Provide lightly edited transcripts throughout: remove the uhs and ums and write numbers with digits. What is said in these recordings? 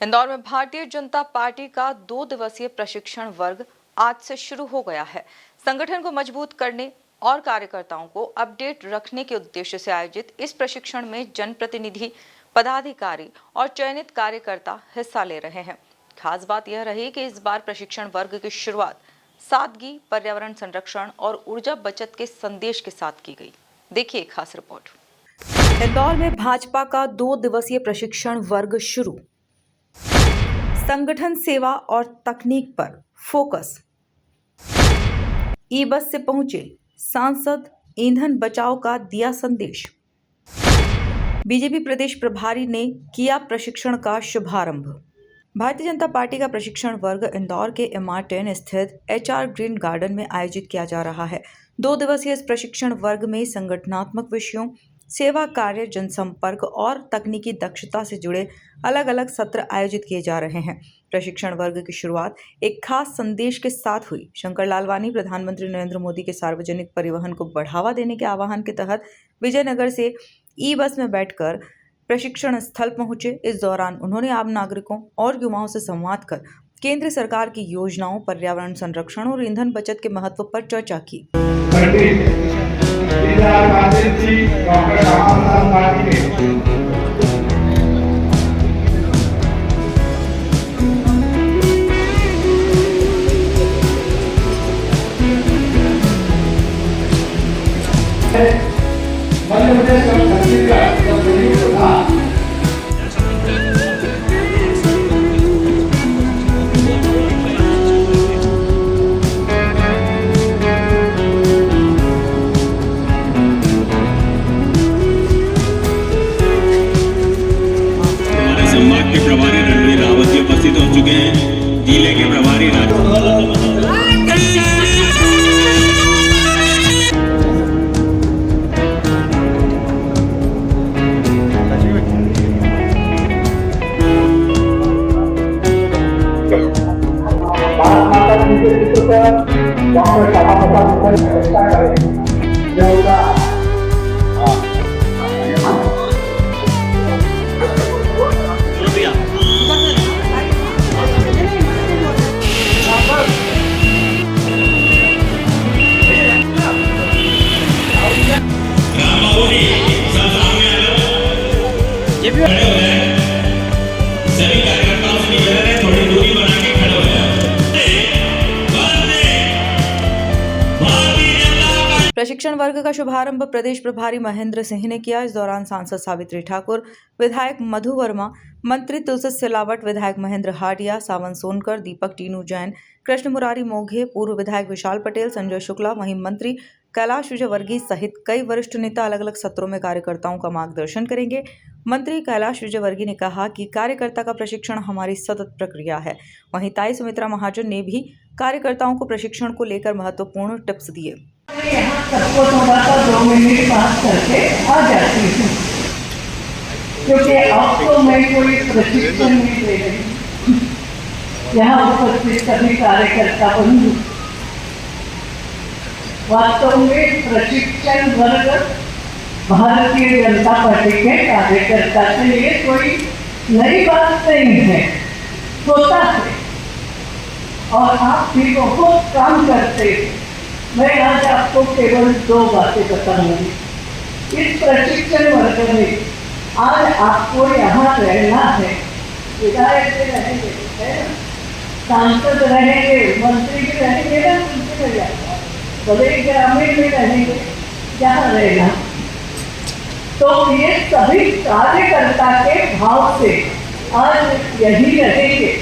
इंदौर में भारतीय जनता पार्टी का 2 दिवसीय प्रशिक्षण वर्ग आज से शुरू हो गया है। संगठन को मजबूत करने और कार्यकर्ताओं को अपडेट रखने के उद्देश्य से आयोजित इस प्रशिक्षण में जनप्रतिनिधि, पदाधिकारी और चयनित कार्यकर्ता हिस्सा ले रहे हैं। खास बात यह रही कि इस बार प्रशिक्षण वर्ग की शुरुआत सादगी, पर्यावरण संरक्षण और ऊर्जा बचत के संदेश के साथ की गई। देखिए खास रिपोर्ट। इंदौर में भाजपा का 2 दिवसीय प्रशिक्षण वर्ग शुरू। संगठन, सेवा और तकनीक पर फोकस। ई बस से पहुंचे सांसद, ईंधन बचाओ का दिया संदेश। बीजेपी प्रदेश प्रभारी ने किया प्रशिक्षण का शुभारंभ। भारतीय जनता पार्टी का प्रशिक्षण वर्ग इंदौर के MR10 स्थित HR ग्रीन गार्डन में आयोजित किया जा रहा है। 2 दिवसीय इस प्रशिक्षण वर्ग में संगठनात्मक विषयों, सेवा कार्य, जनसंपर्क और तकनीकी दक्षता से जुड़े अलग अलग सत्र आयोजित किए जा रहे हैं। प्रशिक्षण वर्ग की शुरुआत एक खास संदेश के साथ हुई। शंकर लालवानी प्रधानमंत्री नरेंद्र मोदी के सार्वजनिक परिवहन को बढ़ावा देने के आह्वान के तहत विजयनगर से ई बस में बैठकर प्रशिक्षण स्थल पहुंचे। इस दौरान उन्होंने आम नागरिकों और युवाओं से संवाद कर केंद्र सरकार की योजनाओं, पर्यावरण संरक्षण और ईंधन बचत के महत्व पर चर्चा की। संभाग के प्रभारी रणवीर रावत जी उपस्थित हो चुके हैं। जिले के प्रभारी सभी कार्यकर्ताओं से निवेदन है, थोड़ी दूरी बना के खड़े हो जाए। प्रशिक्षण वर्ग का शुभारंभ प्रदेश प्रभारी महेंद्र सिंह ने किया। इस दौरान सांसद सावित्री ठाकुर, विधायक मधु वर्मा, मंत्री तुलसी सिलावट, विधायक महेंद्र हाडिया, सावन सोनकर, दीपक टीनू जैन, कृष्ण मुरारी मोघे, पूर्व विधायक विशाल पटेल, संजय शुक्ला, वहीं मंत्री कैलाश विजयवर्गीय सहित कई वरिष्ठ नेता अलग अलग सत्रों में कार्यकर्ताओं का मार्गदर्शन करेंगे। मंत्री कैलाश विजयवर्गीय ने कहा कि कार्यकर्ता का प्रशिक्षण हमारी सतत प्रक्रिया है। वहीं ताई सुमित्रा महाजन ने भी कार्यकर्ताओं को प्रशिक्षण को लेकर महत्वपूर्ण टिप्स दिए। यहाँ सबको थोड़ा सा 2 मिनट बात करके आ जाती हूँ, क्योंकि आपको मैं कोई प्रशिक्षण नहीं दे रही। यहाँ उपस्थित सभी कार्यकर्ता बंधु, वास्तव में प्रशिक्षण वर्ग भारतीय जनता पार्टी के कार्यकर्ता के लिए कोई नई बात नहीं है, होता है और आप भी बहुत काम करते हैं। मैं आज आपको केवल 2 बातें बताऊंगी। इस प्रशिक्षण वर्ग में आज आपको यहाँ रहना है। विधायक भी रहेंगे, सांसद रहेंगे, मंत्री भी रहेंगे ना, उनसे रह जाता बड़े ग्रामीण में रहेंगे, जहाँ रहना। तो ये सभी कार्यकर्ता के भाव से आज यही रहेंगे।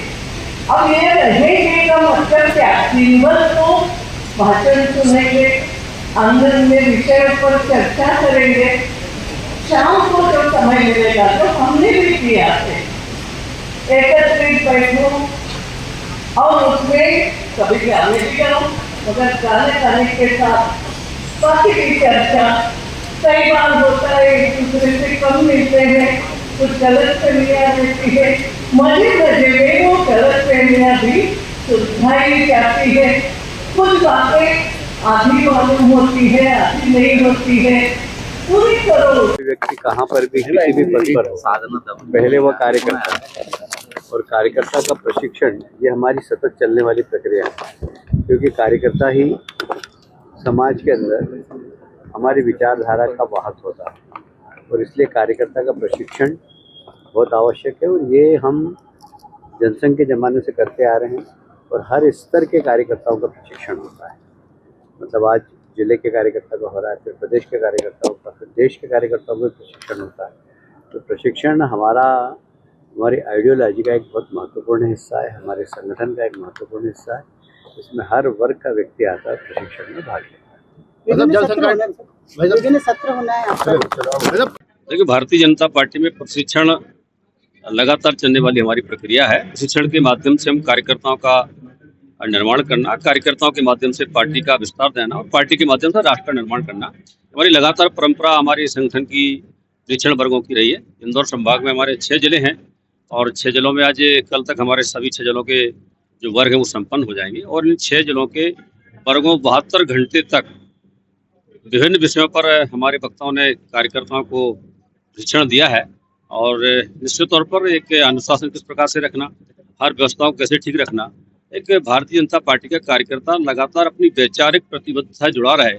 अब ये रहेंगे का मतलब क्या? दिन भर तो भाषण सुनेंगे, आंगन में विषयों पर चर्चा करेंगे, शाम को जो समय मिलेगा तो हमने भी किया है, एकत्रित बैठो और उसमें कभी गाने भी गाओ, मगर गाने के साथ बाकी की चर्चा। कई बार होता है एक दूसरे से कम मिलते हैं, कुछ गलत फहमियाँ रहती है, मजे में वो गलत फहमियाँ भी सुलझाई जाती है। कुछ बातें आधी मालूम होती है, आधी नहीं होती है, पूरी करो। व्यक्ति कहाँ पर भी किसी भी पद पर पहले वो कार्य करता है। और कार्यकर्ता का प्रशिक्षण ये हमारी सतत चलने वाली प्रक्रिया है, क्योंकि कार्यकर्ता ही समाज के अंदर हमारी विचारधारा का वाहक होता है और इसलिए कार्यकर्ता का प्रशिक्षण बहुत आवश्यक है। और ये हम जनसंघ के ज़माने से करते आ रहे हैं और हर स्तर के कार्यकर्ताओं का प्रशिक्षण होता है। मतलब आज जिले के कार्यकर्ता का हो रहा है, फिर प्रदेश के कार्यकर्ताओं का, फिर देश के कार्यकर्ताओं का प्रशिक्षण होता है। तो प्रशिक्षण हमारी आइडियोलॉजी का एक बहुत महत्वपूर्ण हिस्सा है, हमारे संगठन का एक महत्वपूर्ण हिस्सा है। इसमें हर वर्ग का व्यक्ति आता है प्रशिक्षण में भाग लेता है। विभिन्न सत्र होना है आपका। देखिए, भारतीय जनता पार्टी में प्रशिक्षण लगातार चलने वाली हमारी प्रक्रिया है। प्रशिक्षण के माध्यम से हम कार्यकर्ताओं का निर्माण करना, कार्यकर्ताओं के माध्यम से पार्टी का विस्तार देना और पार्टी के माध्यम से राष्ट्र का निर्माण करना हमारी लगातार परंपरा हमारे संगठन की प्रशिक्षण वर्गों की रही है। इंदौर संभाग में हमारे 6 जिले हैं और 6 जिलों में आज कल तक हमारे सभी 6 जिलों के जो वर्ग हैं वो संपन्न हो जाएंगे और इन 6 जिलों के वर्गों 72 घंटे तक विभिन्न विषयों पर हमारे वक्ताओं ने कार्यकर्ताओं को प्रशिक्षण दिया है। और निश्चित तौर पर एक अनुशासन किस प्रकार से रखना, हर व्यवस्थाओं को कैसे ठीक रखना, एक भारतीय जनता पार्टी का कार्यकर्ता लगातार अपनी वैचारिक प्रतिबद्धता जुड़ा रहा है,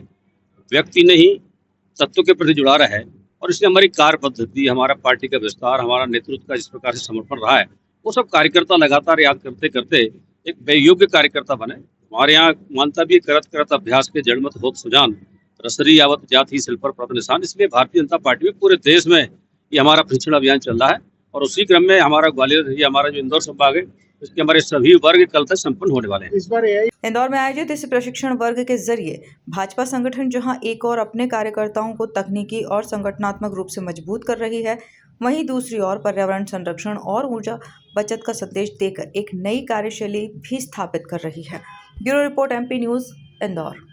व्यक्ति नहीं तत्व के प्रति जुड़ा रहा है। और इसलिए हमारी कार्य पद्धति, हमारा पार्टी का विस्तार, हमारा नेतृत्व का जिस प्रकार से समर्पण रहा है, वो सब कार्यकर्ता लगातार याद करते करते एक योग्य कार्यकर्ता बने। हमारे यहाँ मानता भी करत करत अभ्यास के जड़मत होत सुजान, रसरी यावत जाति शिल्प पर प्रत निशान। इसलिए भारतीय जनता पार्टी में पूरे देश में ये हमारा प्रशिक्षण अभियान चल रहा है और उसी क्रम में हमारा ग्वालियर, ये हमारा जो इंदौर संभाग है, इसके हमारे सभी वर्ग कल तक संपन्न होने वाले हैं। इस बार इंदौर में आयोजित इस प्रशिक्षण वर्ग के जरिए भाजपा संगठन जहां एक और अपने कार्यकर्ताओं को तकनीकी और संगठनात्मक रूप से मजबूत कर रही है, वहीं दूसरी ओर पर्यावरण संरक्षण और ऊर्जा बचत का संदेश देकर एक नई कार्यशैली भी स्थापित कर रही है। Bureau report MP news, Indore.